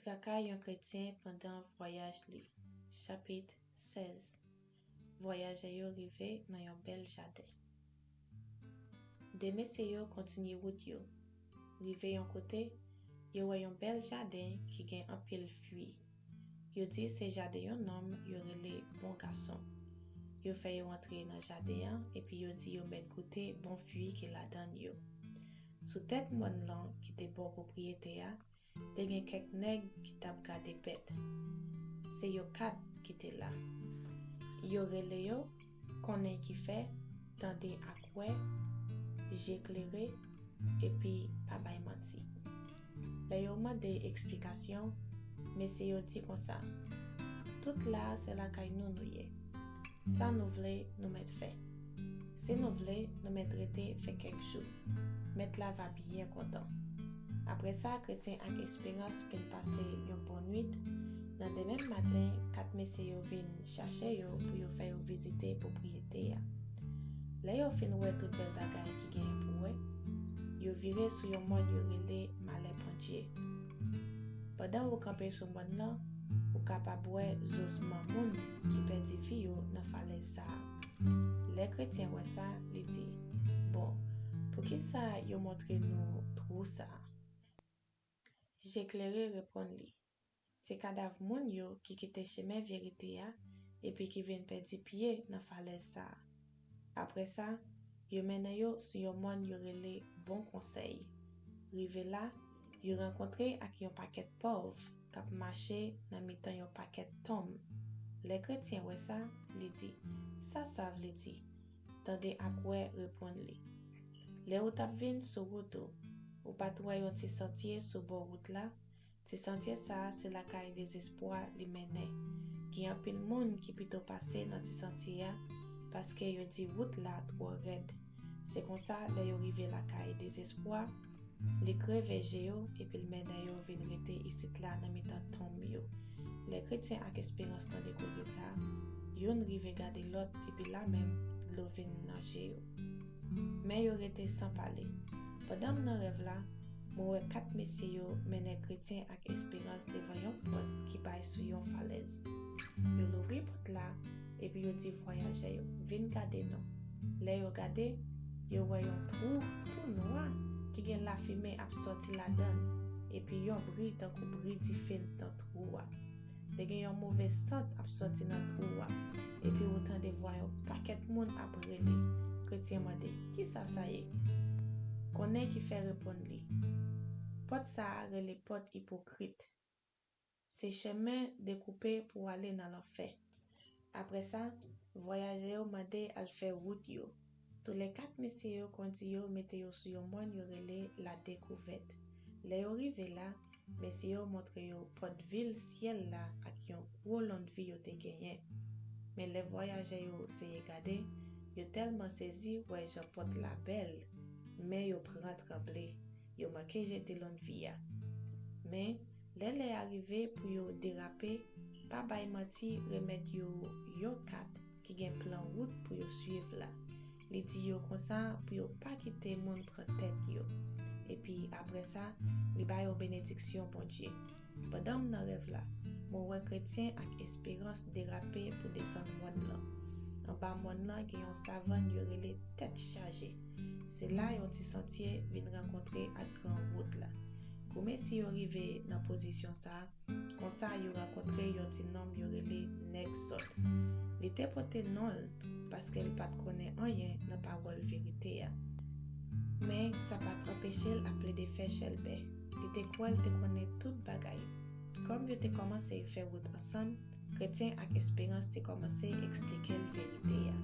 Kaka yon chrétien pendant voyage li. Chapitre 16. Voyage yo rive nan yon bel jardin. De mese yo kontinye route yo. Rive yon kote, yo wè yon bel jardin ki gen anpil fui. Yo di se jardin yon nom yo rele bon garçon. Yo fè yo entre nan jardin an, epi yo di yo met kote bon fui ki la dan yo. Sou tèt moun lan ki te bon propriété ya, te gen kek nèg ki tap gade pet. Se yo 4 ki te la. Yo rele yo, konen ki fe, tande akwe, j'éclairé, epi pa bay manti. La yo mande eksplikasyon, mese yo di kon sa. Tout la se la kay nou ye. Sa nou vle nou met fe. Se nou vle nou met rete fe kek jou. Met la va bien kontan. Après ça, chrétien ak espérance fin passe yon bon nuit. Dans de même matin, 4 messieurs yo vin chercher yo pour yo faire visiter propriété ya. Là yo fin wè tout bel bagay ki gen pou wè. Yo vire sou yon moun yo rele Malè Pontier. Pendant ou kampe sou moun lan, ou kapab wè zosman moun ki perdi fi yo nan falaise sa. Les chrétiens wè sa, li di, bon, pour ki sa yo montre nou trou sa? J'éclairé répond li. Se kadav moun yo ki kite chemin vérité ya, epi ki vin perdi pied nan falaise sa. Après ça, yo mène yo sou yon moun yo rele bon conseil. Rive la, yo renkontre ak yon paquet pauvre kap marché nan mitan yon paquet tom. Les chrétiens wè sa, li di, sa vle di. Tande ak wè répond li. Le ou tap vin sou route ou pat wè yon ti sentier sou bon route la, ti sentier sa se la kay désespoir li mène. Ki yon pil moun ki pito pase nan ti sentier ya, paske yo di route la tro red. Se kon sa le yo rive la kay désespoir, li kreveje yo epi l mène yo vin rete isit la nan mitan tombe yo. Les chrétiens ak espérance nan de koze sa, yon rive gade lot epi la mèm lo vin nanje yo. Men yo rete sans parler. Pendant nan rêve la, moun wè 4 messieurs yo mène chrétien ak espérance devan yon pot ki bay sou yon falaise. Yo louvri pot la, epi yo di voyager yo, vin gade non. Le yo gade, yo wè yon trou tout noir ki gen la fime ap sorti la dan, epi yon bri tankou bri di fin tan trou wa. Te gen yon mauvais sant ap sorti nan trou wa, epi wotan de vwa yon paket moun ap rele. Chrétien mande, ki sa ye? Konen ki fe repon li. Pot sa rele pot hypocrite. Se chemin découpé pour aller dans l'enfer. Après ça, voyager yo mande al fe route yo. Tous les 4 messieurs yo konti yo mette yo sou yon moun yo rele la découverte. Le yo rive la, messieurs yo montre yo pot ville ciel la ak yon gros long vi yo te genyen. Mais les voyageurs yo seye gade, yo tellement saisi ouais je pot la belle, mais yo prend tremblé, yo manqué jete long vi ya. Mais les arrivé pour yo déraper, pa bay menti remet yo yon 4 ki gen plan route pour yo suivre la. Li di yo kon sa pour yo pa kite moun pran tête yo. Et puis après ça, li bay yo bénédiction bon Dieu. Pendant nan rêve la, mon wè chrétien ak espérance déraper pour descendre moun lan. En bas moun lan gen yon savane yo rele tête chargée. C'est là yon ti sentier vin rencontrer ak grand route la. Koume si yo rive nan position sa, kon sa yo rencontre yon ti nom yo rele nèg sot. Li te pote non paske l pat konen anyen nan parole vérité ya. Mais sa pat empêche l aple de fè chelbe. Li te kwel te konen tout bagay. Comme yo te commencé fè route ensemble, chrétien ak espérance te commencé expliquer l vérité ya.